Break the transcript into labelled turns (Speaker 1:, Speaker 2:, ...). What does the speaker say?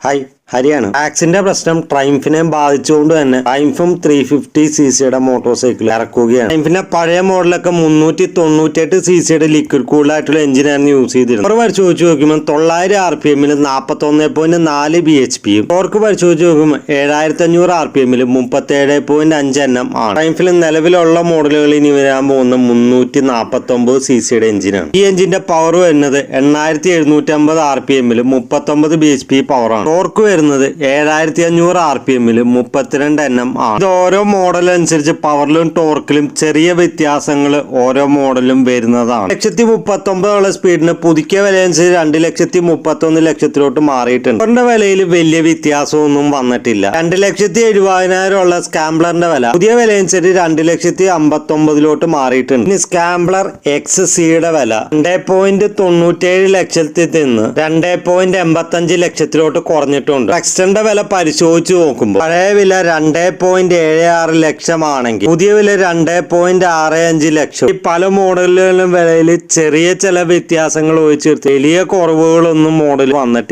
Speaker 1: Hi, ഹരിയാണ്. ടാക്സിന്റെ പ്രശ്നം ട്രയംഫിനെ ബാധിച്ചുകൊണ്ട് തന്നെ ട്രയംഫും 350cc motor cycle ഇറക്കുകയാണ്. ട്രയംഫിന്റെ പഴയ മോഡലൊക്കെ 398cc ലിക്വിഡ് കൂൾഡ് ആയിട്ടുള്ള എഞ്ചിനായിരുന്നു യൂസ് ചെയ്തിരുന്നത്. ടോർക്ക് പരിശോധിച്ച് നോക്കുമ്പോൾ 900 RPM 41.4 bhp, ടോർക്ക് പരിശോധിച്ച് നോക്കുമ്പോൾ 7500 RPM 37.5 Nm ആണ്. ട്രയംഫിൽ നിലവിലുള്ള മോഡലുകളിൽ ഇനി വരാൻ പോകുന്ന 349cc എഞ്ചിനാണ്. ഈ എഞ്ചിന്റെ പവർ വരുന്നത് 8750 RPM 39 bhp പവറാണ്. ടോർക്ക് വരുന്നത് 7500 RPM 32 Nm ആണ്. ഇത് ഓരോ മോഡൽ അനുസരിച്ച് പവറിലും ടോർക്കിലും ചെറിയ വ്യത്യാസങ്ങൾ ഓരോ മോഡലും വരുന്നതാണ്. 1,39,000 സ്പീഡിന് പുതുക്കിയ വില അനുസരിച്ച് 2,31,00,000 മാറിയിട്ടുണ്ട്. ടോറിന്റെ വിലയിൽ വലിയ വ്യത്യാസമൊന്നും വന്നിട്ടില്ല. 2,70,000 ഉള്ള സ്കാംബ്ലറിന്റെ വില പുതിയ വില അനുസരിച്ച് 2,59,000 മാറിയിട്ടുണ്ട്. ഇനി സ്കാംബ്ലർ XCയുടെ വില 2.97 ലക്ഷത്തിൽ നിന്ന് 2.85 ലക്ഷത്തിലോട്ട് കുറഞ്ഞിട്ടുണ്ട്. എക്സ്റ്റന്റെ വില പരിശോധിച്ച് നോക്കുമ്പോൾ പഴയ വില 2.76 ലക്ഷമാണെങ്കിൽ പുതിയ വില 2.65 ലക്ഷം. ഈ പല മോഡലുകളിലും വിലയിൽ ചെറിയ ചില വ്യത്യാസങ്ങൾ ഒഴിച്ചു വലിയ കുറവുകളൊന്നും മോഡൽ വന്നിട്ടില്ല.